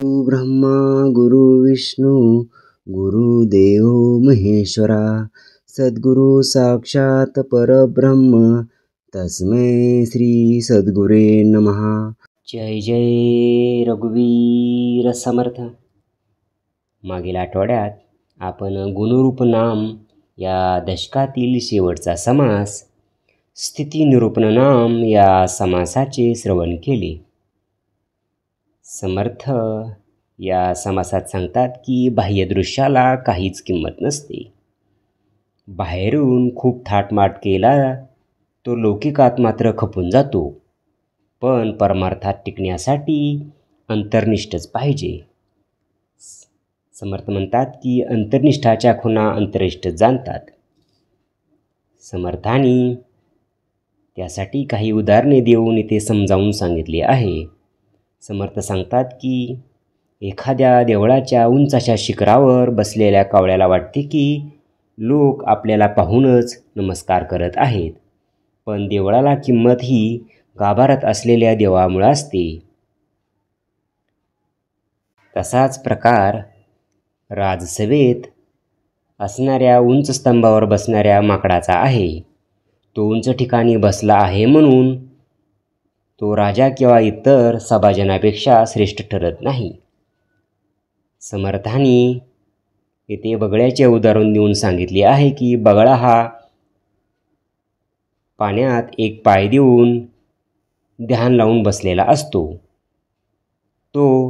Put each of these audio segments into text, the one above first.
गुरु ब्रह्मा गुरु विष्णू गुरुदेव महेश्वरा सद्गुरु साक्षात परब्रह्म तस्मै श्री सद्गुरे नमः। जय जय रघुवीर समर्थ। मागील आठवड्यात आपण गुणरूप नाम या दशकातील शेवटचा समास स्थिती निरूपण नाम या समासाचे श्रवण केले। समर्थ या समासात सांगतात की बाह्यदृश्याला काहीच किंमत नसते। बाहेरून खूप थाटमाट केला तो लौकिकात मात्र खपून जातो, पण परमार्थात टिकण्यासाठी अंतर्निष्ठच पाहिजे। समर्थ म्हणतात की अंतर्निष्ठाच्या खुणा अंतरिष्ठ जाणतात। समर्थांनी त्यासाठी काही उदाहरणे देऊन इथे समजावून सांगितले आहे। समर्थ सांगतात की एखाद्या देवळाच्या उंच अशा शिखरावर बसलेल्या कावळ्याला वाटते की लोक आपल्याला पाहूनच नमस्कार करत आहेत, पण देवळाला किंमत ही गाभाऱ्यात असलेल्या देवामुळे असते। तसाच प्रकार राजसभेत असणाऱ्या उंच स्तंभावर बसणाऱ्या माकडाचा आहे। तो उंच ठिकाणी बसला आहे म्हणून तो राजा किंवा इतर सभाजनापेक्षा श्रेष्ठ ठरत नाही। समर्थांनी येथे बगळ्याचे उदाहरण देऊन सांगितले आहे की बगळा हा पाण्यात एक पाय देऊन ध्यान लावून बसलेला असतो। तो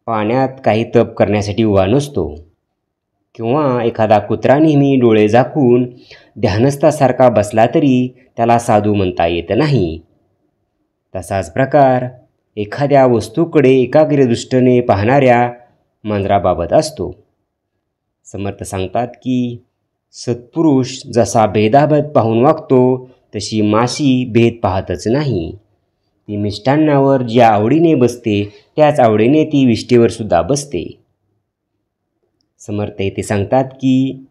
पाण्यात काही तप करण्यासाठी उभा नसतो, किंवा एखादा कुत्रा नेहमी डोळे झाकून ध्यानस्थासारखा बसला तरी त्याला साधू म्हणता येत नाही। तसाच प्रकार एखाद्या वस्तूकडे एकाग्र दृष्टीने पाहणाऱ्या मांजराबाबत असतो। समर्थ सांगतात की सत्पुरुष जसा भेदाभेद पाहून वागतो तशी माशी भेद पाहतच नाही। ती मिष्टान्नावर ज्या आवडीने बसते त्याच आवडीने ती विष्ठेवर सुद्धा बसते। समर्थ येथे सांगतात की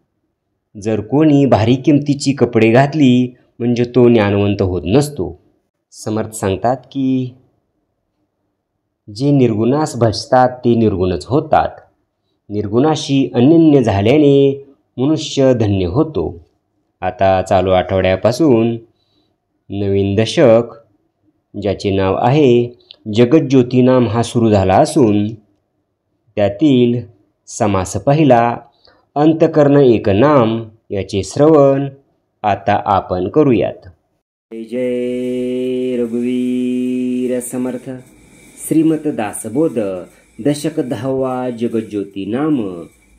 जर कोणी भारी किमतीची कपडे घातली म्हणजे तो ज्ञानवंत होत नसतो। समर्थ सांगतात की जे निर्गुणास भजतात ते निर्गुणच होतात। निर्गुणाशी अनन्य झाल्याने मनुष्य धन्य होतो। आता चालू आठवड्यापासून नवीन दशक ज्याचे नाव आहे जगज्योती नाम हा सुरू झाला असून त्यातील समास पहिला अंतकरण एक नाम याचे श्रवण आता आपण करूयात। जय जय रघुवीर समर्थ। श्रीमत दासबोध दशक 10वा जगज्योती नाम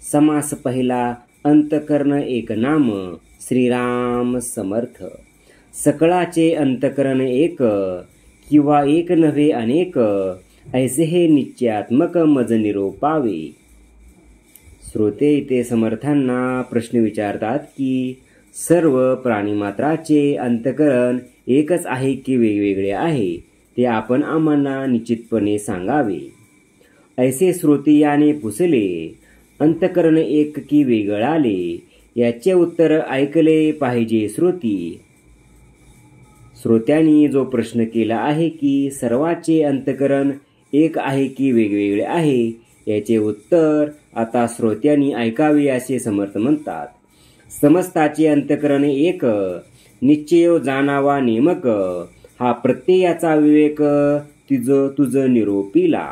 समास पहिला अंतकरण एक नाम श्रीराम समर्थ। सकळाचे अंतकरण एक किंवा एक नव्हे अनेक ऐसे हे निश्चयात्मक मज निरोपावे। श्रोते इथे समर्थांना प्रश्न विचारतात की सर्व प्राणीमात्राचे अंतकरण एकच आहे की वेगवेगळे आहे, ते आपण आम्हाला निश्चितपणे सांगावे। ऐसे श्रोते याने पुसले अंतकरण एक की वेगळाले, याचे उत्तर ऐकले पाहिजे श्रोती। श्रोत्यांनी जो प्रश्न केला आहे की सर्वांचे अंतकरण एक आहे की वेगवेगळे आहे, याचे उत्तर आता श्रोत्यांनी ऐकावे असे समर्थ म्हणतात। समस्ताचे अंतकरण एक निश्चय जाणावा नेमक, हा प्रत्ययाचा विवेक तुझ निरोपीला।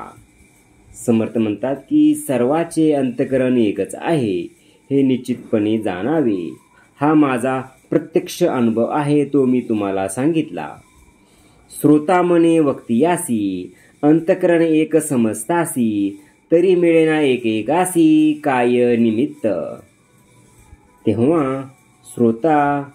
समर्थ म्हणतात की सर्वाचे अंतकरण एकच आहे हे निश्चितपणे जाणावे। हा माझा प्रत्यक्ष अनुभव आहे, तो मी तुम्हाला सांगितला। श्रोता मने वक्तियासी अंतकरण एक समजतासी, तरी मिळेना एक एकासी काय निमित्त। तेव्हा श्रोता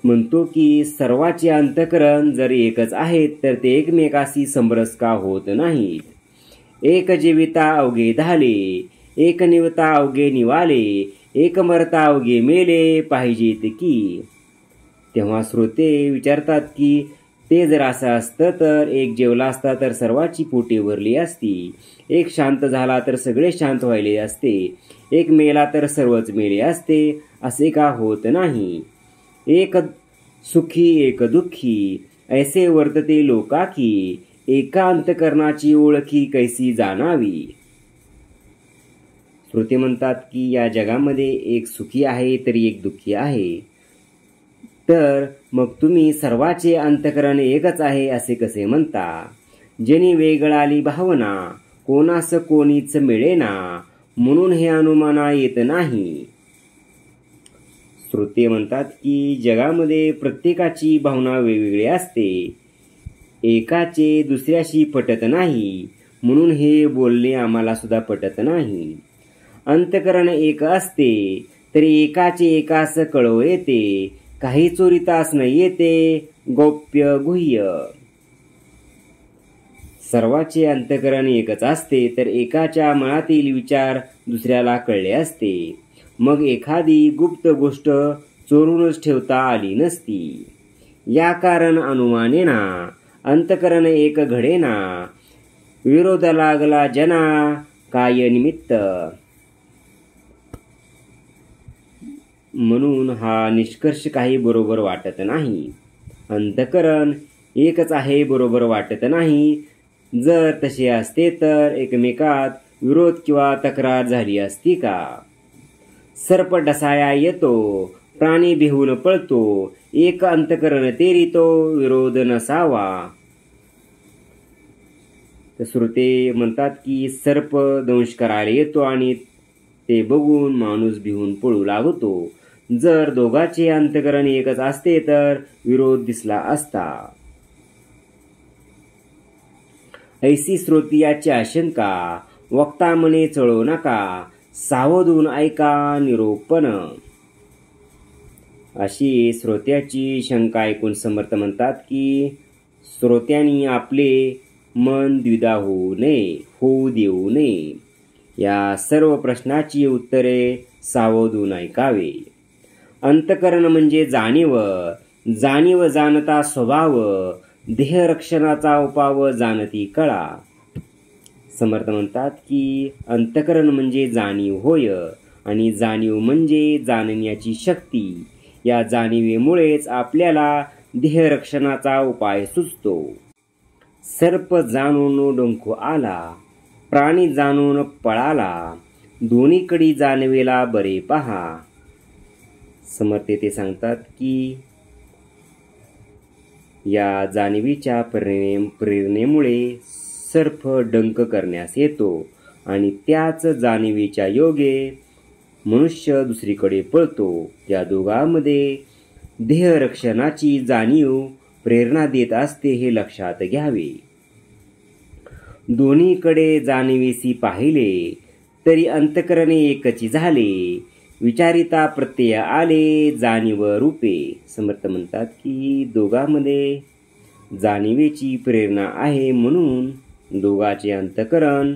म्हणतो की सर्वाचे अंतकरण जर एकच आहेत तर ते एकमेकाशी समरस का होत नाहीत। एक जीविता अवघे धाले, एक निवता अवघे निवाले, एक मरता अवघे मेले पाहिजेत की। तेव्हा श्रोते विचारतात की ते जर असं असतं तर एक जेवला असता तर सर्वाची पोटे भरली असती, एक शांत झाला तर सगळे शांत व्हायले असते, एक मेला तर सर्वच मेले असते, असे का होत नाही। एक सुखी एक दुःखी ऐसे वर्तते लोकाकी, एका अंतकरणाची ओळखी कैसी जाणावी. श्रोते म्हणतात की या जगामध्ये एक सुखी आहे तरी एक दुःखी आहे. तर मग तुम्ही सर्वाचे अंतकरण एकच आहे असे कसे म्हणता. जेणे वेगळाली भावना कोणास कोणीच मिळेना, म्हणून हे अनुमाना येत नाही. श्रोते म्हणतात की जगामध्ये प्रत्येकाची भावना वेगवेगळी असते. एकाचे दुसऱ्याशी पटत नाही, म्हणून हे बोलणे आम्हाला सुद्धा पटत नाही. अंतकरण एक असते तरी एकाचे एकास कळव येते, काही चोरीतास न येते गौप्य गुह्य. सर्वाचे अंतकरण एकच असते तर एकाच्या मनातील विचार दुसऱ्याला कळले असते, मग एखादी गुप्त गोष्ट चोरूनच ठेवता आली नसती. या कारण अनुमानेना अंतकरण एक घडेना, विरोध लागला जना काय निमित्त. म्हणून हा निष्कर्ष काही बरोबर वाटत नाही. अंतकरण एकच आहे बरोबर वाटत नाही. जर तसे असते तर एकमेकात विरोध किंवा तक्रार झाली असती का. सर्प डसाया येतो, प्राणी भिवून पळतो, एक अंतकरण तेरितो, विरोध नसावा. तर श्रोते म्हणतात की सर्प दंश करायला येतो आणि ते बघून माणूस भिवून पळू लागतो. जर दोघांचे अंतकरण एकच असते तर विरोध दिसला असता. ऐसी श्रोतियाची आशंका वक्ता मने चळो नका, सावधून ऐका निरोपण. अशी श्रोत्याची शंका ऐकून समर्थ म्हणतात की श्रोत्यांनी आपले मन द्विधा होऊ देऊ नये. या सर्व प्रश्नाची उत्तरे सावधून ऐकावे. अंतकरण म्हणजे जाणीव, जाणीव जाणता स्वभाव, देहरक्षणाचा उपाव जाणती कळा. समर्थ म्हणतात की अंतकरण म्हणजे जाणीव होय आणि जाणीव म्हणजे जाणण्याची शक्ती. या जाणीवेमुळेच आपल्याला देहरक्षणाचा उपाय सुचतो. सर्प जाणून डोंखू आला, प्राणी जाणून पळाला, दोन्हीकडे जाणवेला बरे पहा. समर्थ ते सांगतात की या जाणीवीच्या प्रेरणेमुळे सर्प डंक करण्यास येतो आणि त्याच जाणीवीच्या योगे मनुष्य दुसरीकडे पळतो. या दोघांमध्ये देहरक्षणाची जाणीव प्रेरणा देत असते हे लक्षात घ्यावे. दोन्हीकडे जाणीवेसी पाहिले तरी अंतकरणे एकची झाले, विचारिता प्रत्यय आले जाणीव रूपे. समर्थ म्हणतात की दोघांमध्ये जाणीवेची प्रेरणा आहे, म्हणून दोघांचे अंतकरण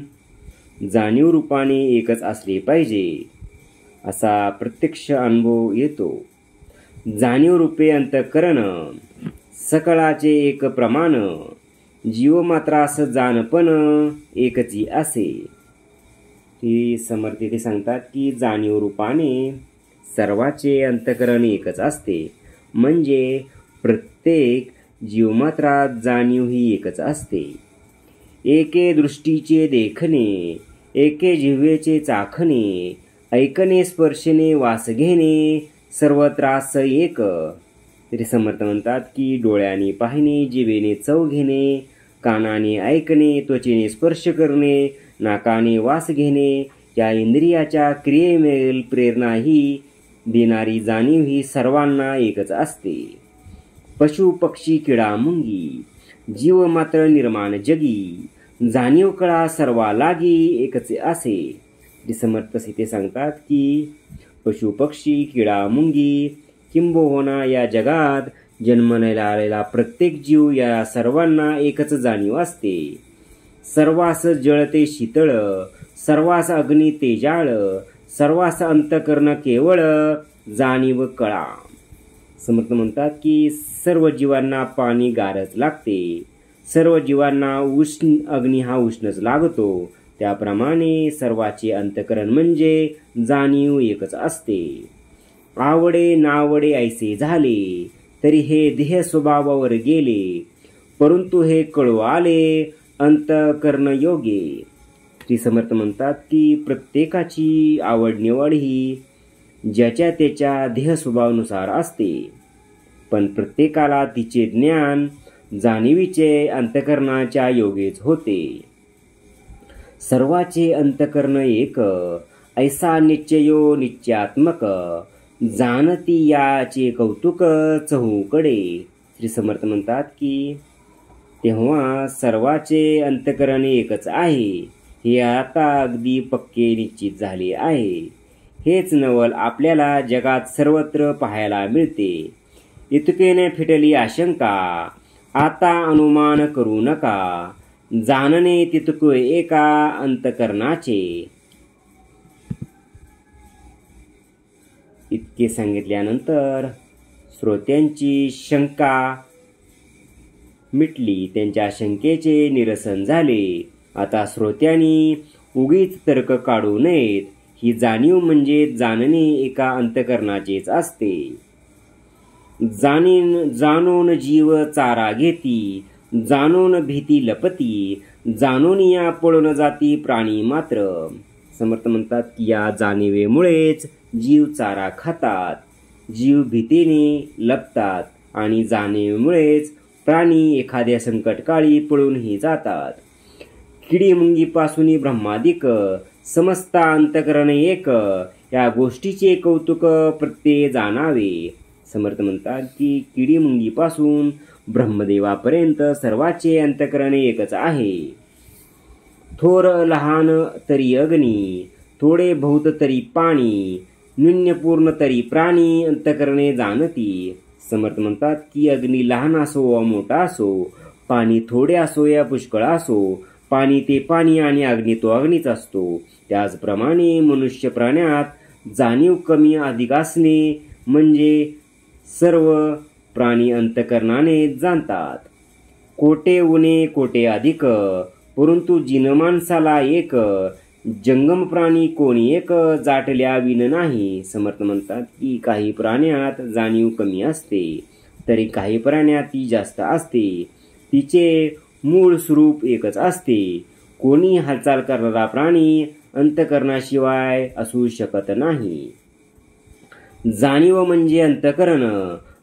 जाणीव रूपाने एकच असले पाहिजे असा प्रत्यक्ष अनुभव येतो. जाणीव रूपे अंतकरण सकळाचे एक प्रमाण, जीव मात्रास जाणपण एकची असे. ती समर्थ ते सांगतात की जाणीव रूपाने सर्वाचे अंतकरण एकच असते, म्हणजे प्रत्येक जीवमात्रात जाणीव ही एकच असते. एके दृष्टीचे देखणे, एके जिव्हेचे चाखणे, ऐकणे स्पर्शने वास घेणे, सर्व त्रास एक. तरी समर्थ म्हणतात की डोळ्याने पाहणे, जिभेने चव घेणे, कानाने ऐकणे, त्वचेने स्पर्श करणे, नाकाने वास घेणे, या इंद्रियाच्या क्रियेमेल प्रेरणा ही देणारी जाणीव ही सर्वांना एकच असते. पशु पक्षी किडा मुंगी, जीव मात्र निर्माण जगी, जाणीव कळा सर्वा लागी एकच असे. समर्थ ते सांगतात की पशु पक्षी किडा मुंगी किंबहुना या जगात जन्मलेला आलेला प्रत्येक जीव या सर्वांना एकच जाणीव असते. सर्वास जळते शीतळ, सर्वास अग्नी तेजाळ, सर्वास अंतकरण केवळ जाणीव कळा. समर्थ म्हणतात की सर्व जीवांना पाणी गारच लागते, सर्व जीवांना उष्ण अग्नी हा उष्णच लागतो. त्याप्रमाणे सर्वाचे अंतकरण म्हणजे जाणीव एकच असते. आवडे नावडे ऐसे झाले तरी हे देह स्वभावावर गेले, परंतु हे कळवाले अंतःकरण योगे. श्री समर्थ म्हणतात की प्रत्येकाची आवड निवड ही ज्याच्या त्याच्या देह स्वभावानुसार असते, पण प्रत्येकाला तिचे ज्ञान जाणीवीचे अंतःकरणाच्या योगेच होते. सर्वाचे अंतःकरण एक, ऐसा निश्चयो निश्चयात्मक, जाणती याचे कौतुक चहूकडे. श्री समर्थ म्हणतात की तेव्हा सर्वाचे अंतःकरण एकच आहे हे आता अगदी पक्के निश्चित झाले आहे. हेच नवल आपल्याला जगात सर्वत्र पाहायला मिळते. इतकेने फिटली आशंका, आता अनुमान करू नका, जाणणे तितके एका अंतःकरणाचे. इतके सांगितल्यानंतर श्रोत्यांची शंका मिटली, त्यांच्या शंकेचे निरसन झाले. आता श्रोत्यांनी उगीच तर्क काढू नयेत. ही जाणीव म्हणजे जाणणे एका अंतःकरणाचेच असते. जाणून जीव चारा घेती, जाणून भीती लपती, जाणून या पळून जाती प्राणी मात्र. समर्थ म्हणतात की या जाणीवेमुळेच जीव चारा खातात, जीव भीतीने लपतात आणि जाणीवेमुळेच प्राणी एखाद्या संकटकाळी पळूनही जातात. किडी मुंगीपासून ब्रह्मादिक, समस्त अंतःकरण एक, या गोष्टीचे कौतुक प्रत्यय जाणावे. समर्थ म्हणतात की किडी मुंगीपासून ब्रह्मदेवापर्यंत सर्वाचे अंतःकरण एकच आहे. थोर लहान तरी अग्नी, थोडे बहुत तरी पाणी, न्यूनपूर्ण तरी प्राणी अंतःकरणे जाणती. समर्थ म्हणतात की अग्नी लहान असो वा मोठा असो, पाणी थोडे असो या पुष्कळ असो, पाणी ते पाणी आणि अग्नी तो अग्नीच असतो. त्याचप्रमाणे मनुष्य प्राण्यात जाणीव कमी अधिक असणे म्हणजे सर्व प्राणी अंतःकरणाने जाणतात. कोटे उणे कोटे अधिक, परंतु जिनमानसाला एक, जंगम प्राणी कोणी एक, जाटल्या विन नाही. समर्थ म्हणतात की काही प्राण्यात जाणीव कमी असते, तरी काही प्राण्यात ती जास्त असते. तिचे मूळ स्वरूप एकच असते. कोणी हालचाल करणारा प्राणी अंतःकरणाशिवाय असू शकत नाही. जाणीव म्हणजे अंतःकरण,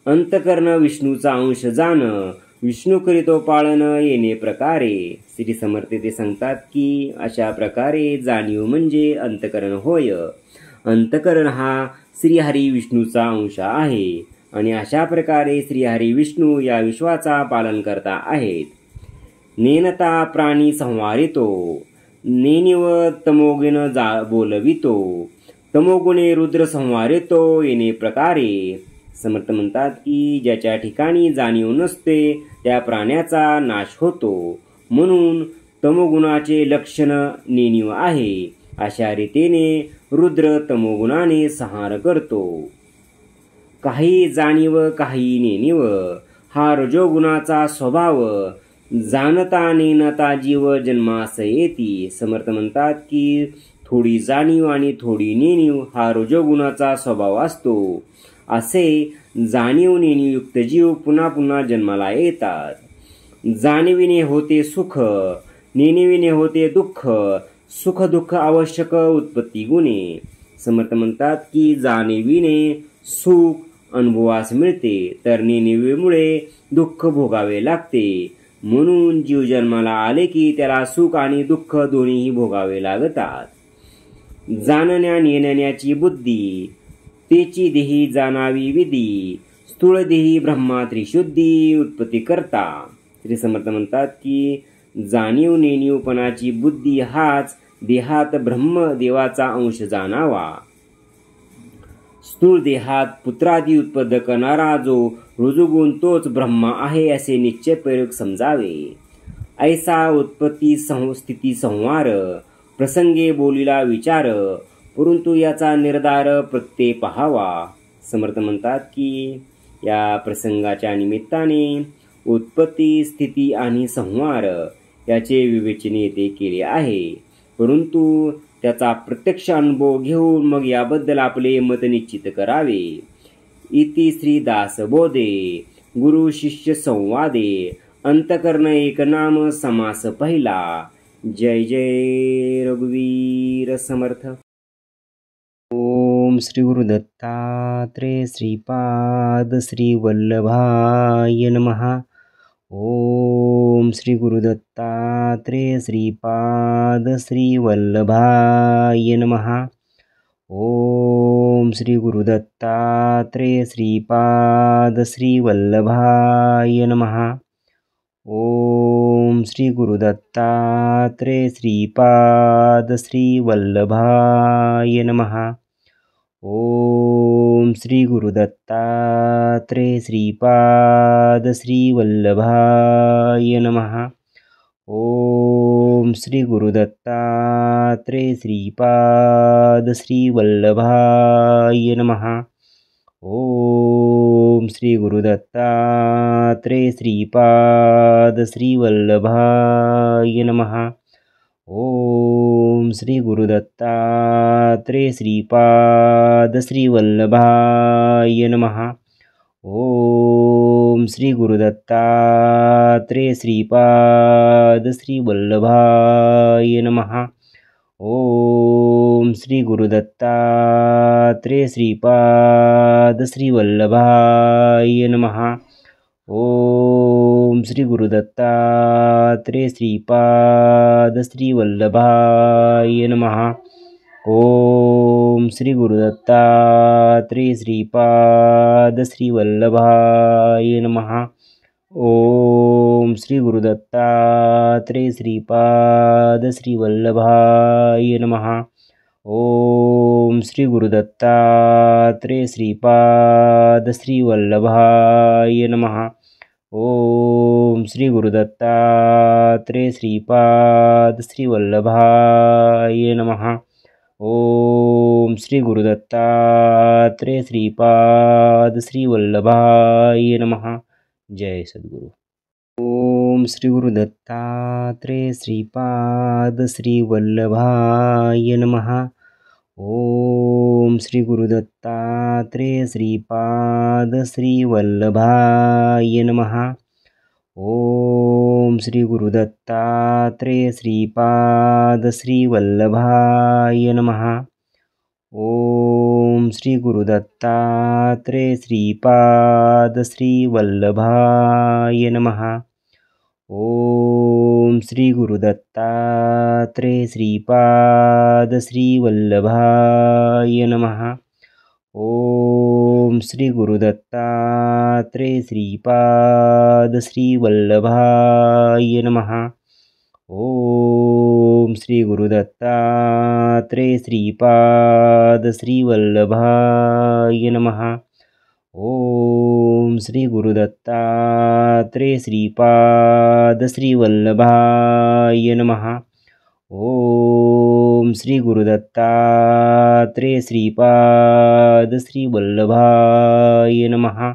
अंतःकरण विष्णूचा अंश जाण, विष्णू करीतो पाळन येणे प्रकारे. श्री समर्थ ते सांगतात की अशा प्रकारे जाणीव म्हणजे अंतःकरण होय. अंतःकरण हा श्रीहरी विष्णूचा अंश आहे आणि अशा प्रकारे श्रीहरी विष्णू या विश्वाचा पालन करता आहेत. नेनता प्राणी संवारितो, नेनिव तमोगुण बोलवितो, तमोगुणे रुद्र संवारितो येणे प्रकारे. समर्थ म्हणतात की ज्याच्या ठिकाणी जाणीव नसते त्या प्राण्याचा नाश होतो, म्हणून तमोगुणाचे लक्षण नेणीव आहे. अशा रीतीने रुद्र तमोगुणाने संहार करतो. काही जाणीव काही नेणीव हा रजोगुणाचा स्वभाव, जाणता नेणता जीव जन्मास येती. समर्थ म्हणतात की थोडी जाणीव आणि थोडी नेणीव हा रजोगुणाचा स्वभाव असतो. असे जाणीव नेणीवयुक्त जीव पुन्हा पुन्हा जन्माला येतात. जाणीवीने होते सुख, नेणीवीने होते दुःख, सुख दुःख आवश्यक उत्पत्ती गुणे. समर्थ म्हणतात की जाणीवीने सुख अनुभवास मिळते, तर नेणीवीमुळे दुःख भोगावे लागते. म्हणून जीव जन्माला आले की त्याला सुख आणि दुःख दोन्हीही भोगावे लागतात. जाणण्या नेण्याची बुद्धी, तेची देही जाणावी विधी, स्थूळ देही ब्रह्मा त्रिशुद्धी उत्पत्ती करता. श्री समर्थ म्हणतात की जाणीव नेणीवपणाची बुद्धी हाच देहात ब्रह्म देवाचा अंश जाणावा. स्थूळ देहात पुत्रादी उत्पन्न करणारा जो रुजुगुण तोच ब्रह्मा आहे असे निश्चयपूर्वक समजावे. ऐसा उत्पत्ती स्थिती संहार, प्रसंगे बोलीला विचार, परंतु याचा निर्धार प्रत्यय पहावा. समर्थ म्हणतात की या प्रसंगाच्या निमित्ताने उत्पत्ती स्थिती आणि संहार याचे विवेचन येथे केले आहे, परंतु त्याचा प्रत्यक्ष अनुभव घेऊन मग याबद्दल आपले मत निश्चित करावे. इति श्री दासबोधे गुरु शिष्य संवादे अंतकरण एक नाम समास पहिला. जय जय रघुवीर समर्थ. ओम श्री गुरु दत्तात्रेय श्रीपाद श्री वल्लभाय नमः. ओम श्री गुरु दत्तात्रेय श्रीपाद श्री वल्लभाय नमः. ओम श्री गुरु दत्तात्रेय श्रीपाद श्री वल्लभाय नमः. ओम श्री गुरु दत्तात्रेय श्रीपाद श्री वल्लभाय नमः. ओम श्री गुरु दत्तात्रेय श्रीपाद श्री वल्लभाय नमः. ओम श्री गुरु दत्तात्रेय श्रीपाद श्री वल्लभाय नमः. ओम श्री गुरु दत्तात्रेय श्रीपाद श्री वल्लभाय नमः. ओम श्री गुरु दत्तात्रेय श्रीपाद श्री वल्लभाय नमः. ओम श्री गुरु दत्तात्रेय श्रीपाद श्री वल्लभाय नमः. ओम श्री गुरु दत्तात्रेय श्रीपाद श्री वल्लभाय नमः. ओम श्री गुरु दत्तात्रेय श्रीपाद श्री वल्लभाय नमः. ओम श्री गुरु दत्तात्रेय श्रीपाद श्री वल्लभाय नमः. ओम श्री गुरु दत्तात्रेय श्रीपाद श्री वल्लभाय नमः. ओम श्री गुरु दत्तात्रेय श्रीपाद श्री वल्लभाय नमः. ओम श्री गुरु दत्तात्रेय श्रीपाद श्री वल्लभाय नमः. ओम श्री गुरु दत्तात्रेय श्रीपाद श्री वल्लभाय नमः. जय सद्गुरु. ओम श्री गुरु दत्तात्रेय श्रीपाद श्री वल्लभाय नमः. ओम श्री गुरु दत्तात्रेय श्रीपाद श्री वल्लभाय नमः. ओम श्री गुरु दत्तात्रेय श्रीपाद श्री वल्लभाय नमः. ओम श्री गुरु दत्तात्रेय श्रीपाद श्री वल्लभाय नमः. ओम श्री गुरु दत्तात्रेय श्रीपाद श्री वल्लभाय नमः. ओम श्री गुरु दत्तात्रेय श्रीपाद श्री वल्लभाय नमः. ओम श्री गुरु दत्तात्रेय श्रीपाद श्री वल्लभाय नमः. ओम श्री गुरु दत्तात्रेय श्रीपाद श्री वल्लभाय नमः. ओम श्री गुरु दत्तात्रेय श्रीपाद श्री वल्लभाय नमः.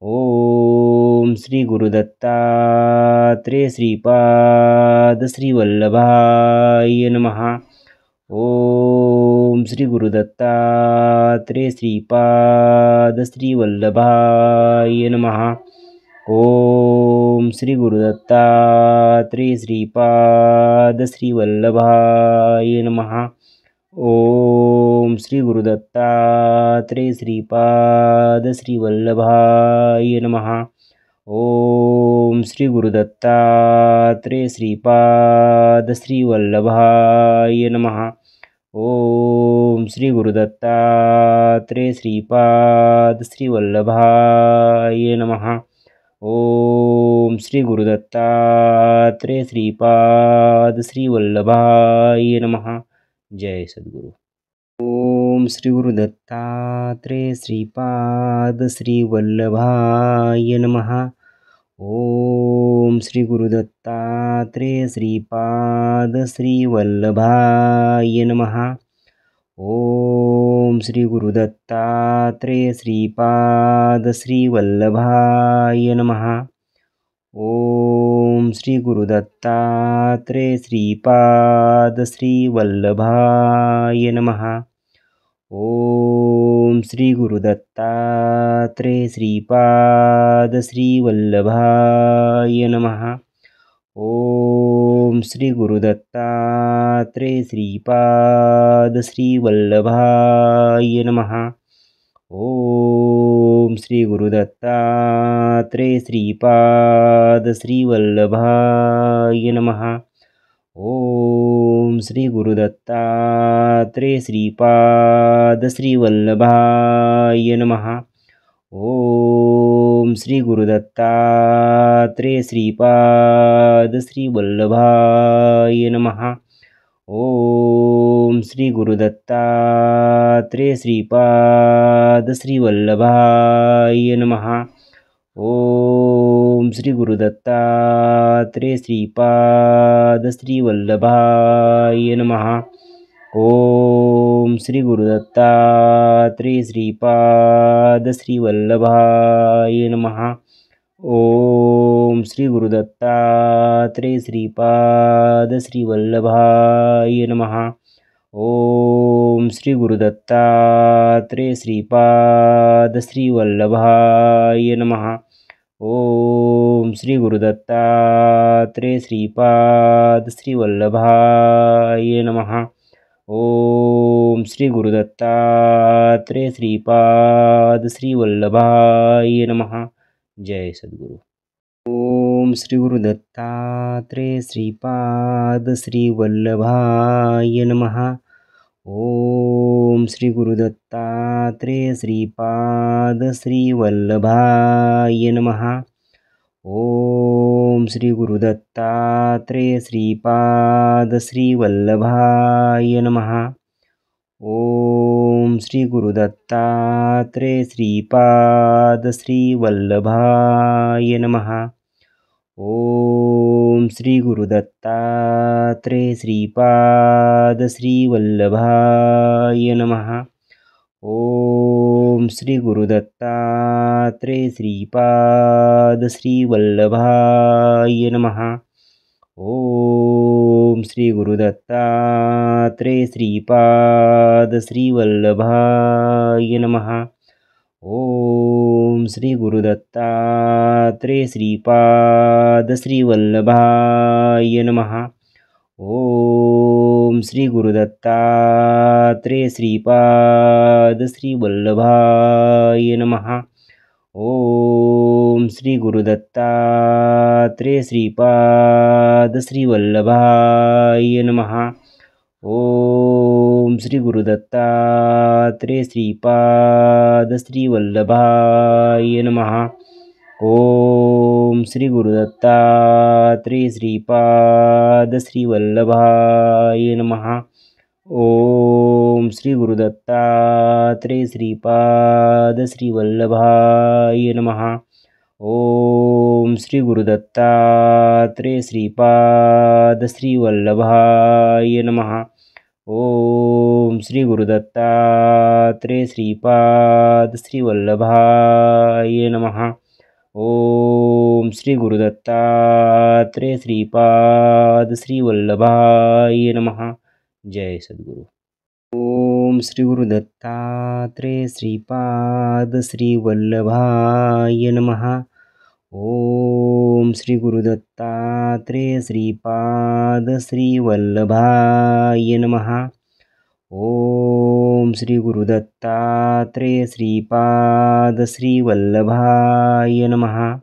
ओम श्री गुरु दत्तात्रेय श्रीपाद श्री वल्लभाय नमः. ओम श्री गुरु दत्तात्रेय श्रीपाद श्री वल्लभाय नमः. ओम श्री गुरु दत्तात्रेय श्रीपाद श्री वल्लभाय नमः. ओम श्री गुरु दत्तात्रेय श्रीपाद श्री वल्लभाय नमः. ओम श्री गुरु दत्तात्रेय श्रीपाद श्री वल्लभाय नमः. ओम श्री गुरु दत्तात्रेय श्रीपाद श्री वल्लभाय नमः. ओम श्री गुरु दत्तात्रेय श्रीपाद श्री वल्लभाय नमः. जय सद्गुरु. ओम श्री गुरु दत्तात्रेय श्रीपाद श्री वल्लभाय नमः. ओम श्री गुरु दत्तात्रेय श्रीपाद श्री वल्लभाय नमः. ओम श्री गुरु दत्तात्रेय श्रीपाद श्री वल्लभाय नमः. ओम श्री गुरु दत्तात्रेय श्रीपाद श्री वल्लभाय नमः. ओम श्री गुरुदत्तात्रेय श्रीपाद श्रीवल्लभाय नमः। ओम श्री गुरुदत्तात्रेय श्रीपाद श्रीवल्लभाय नमः। ओम श्री गुरुदत्तात्रेय श्रीपाद श्रीवल्लभाय नमः। ओम श्री गुरुदत्तात्रेय श्रीपाद श्रीवल्लभाय नमः। ओम श्री गुरुदत्तात्रेय श्रीपाद श्रीवल्लभाय नमः। ओम श्री गुरुदत्तात्रेय श्रीपाद श्रीवल्लभाय नमः। ओम श्री गुरुदत्तात्रेय श्रीपाद श्रीवल्लभाय नमः। ओम श्री गुरुदत्तात्रेय श्रीपाद श्रीवल्लभाय नमः। ओम श्री गुरुदत्तात्रेय श्रीपाद श्रीवल्लभाय नमः। ओम श्री गुरुदत्तात्रेय श्रीपाद श्रीवल्लभाय नमः। ओम श्री गुरुदत्तात्रेय श्रीपाद श्रीवल्लभाय नमः। ओम श्री गुरुदत्तात्रेय श्रीपाद श्रीवल्लभाय नमः। जय सद्गुरु। ओम श्री गुरुदत्तात्रेय श्रीपाद श्रीवल्लभाय नमः। ओम श्री गुरुदत्तात्रेय श्रीपाद श्रीवल्लभाय नमः। ओम श्री गुरुदत्तात्रेय श्रीपाद श्रीवल्लभाय नमः। ओम श्री गुरुदत्तात्रेय श्रीपाद श्रीवल्लभाय नमः। ओम श्री गुरुदत्तात्रेय श्रीपाद श्रीवल्लभाय नमः। ओम श्री गुरुदत्तात्रेय श्रीपाद श्रीवल्लभाय नमः। ओम श्री गुरुदत्तात्रेय श्रीपाद श्रीवल्लभाय नमः। ओम श्री गुरुदत्तात्रेय श्रीपाद श्रीवल्लभाय नमः। ओम श्री गुरुदत्तात्रेय श्रीपाद श्रीवल्लभाय नमः। ओम श्री गुरुदत्तात्रेय श्रीपाद श्रीवल्लभाय नमः। ओम श्री गुरुदत्तात्रेय श्रीपाद श्रीवल्लभाय नमः। ओम श्री गुरुदत्तात्रेय श्रीपाद श्रीवल्लभाय नमः। ओम श्री गुरुदत्तात्रेय श्रीपाद श्रीवल्लभाय नमः। ओम श्री गुरुदत्तात्रेय श्रीपाद श्रीवल्लभाय नमः। ओम श्री गुरुदत्तात्रेय श्रीपाद श्रीवल्लभाय नमः। ओम श्री गुरुदत्तात्रेय श्रीपाद श्रीवल्लभाय नमः। जय सद्गुरु। ओम श्री गुरुदत्तात्रेय श्रीपाद श्रीवल्लभाय नमः। ओम श्री गुरुदत्तात्रेय श्रीपाद श्रीवल्लभाय नमः। ओम श्री गुरुदत्तात्रेय श्रीपाद श्रीवल्लभाय नमः।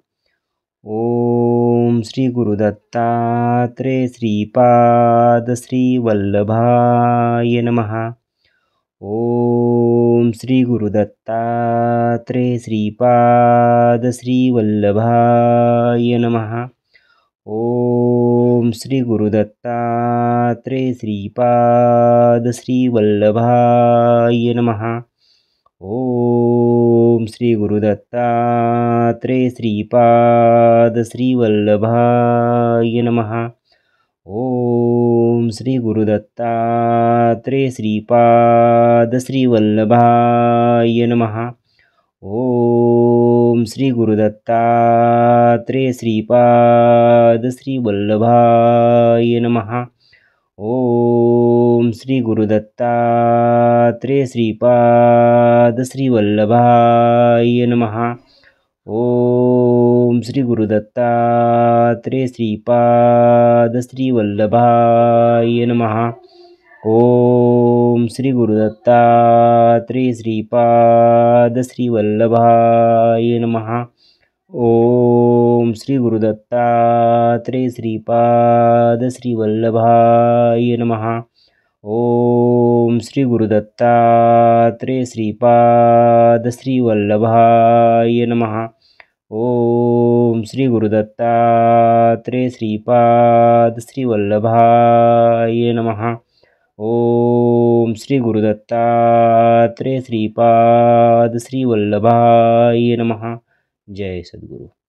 ओम श्री गुरुदत्तात्रेय श्रीपाद श्रीवल्लभाय नमः। ओम श्री गुरुदत्तात्रेय श्रीपाद श्रीवल्लभाय नमः। ओम श्री गुरुदत्तात्रेय श्रीपाद श्रीवल्लभाय नमः। ओम श्री गुरुदत्तात्रेय श्रीपाद श्रीवल्लभाय नमः। ओम श्री गुरुदत्तात्रेय श्रीपाद श्रीवल्लभाय नमः। ओम श्री गुरुदत्तात्रेय श्रीपाद श्रीवल्लभाय नमः। ओम ओम श्री गुरुदत्तात्रेय श्रीपाद श्रीवल्लभाय नमः। ओम श्री गुरुदत्तात्रेय श्रीपाद श्रीवल्लभाय नमः। ओम श्री गुरुदत्तात्रेय श्रीपाद श्रीवल्लभाय नमः। ओम श्री गुरुदत्तात्रेय श्रीपाद श्रीवल्लभाय नमः। ओम श्री गुरुदत्तात्रेय श्रीपाद श्रीवल्लभाय नमः। ओम श्री गुरुदत्तात्रेय श्रीपाद श्रीवल्लभाय नमः। ओम श्री गुरुदत्तात्रेय श्रीपाद श्रीवल्लभाय नमः। जय सद्गुरु।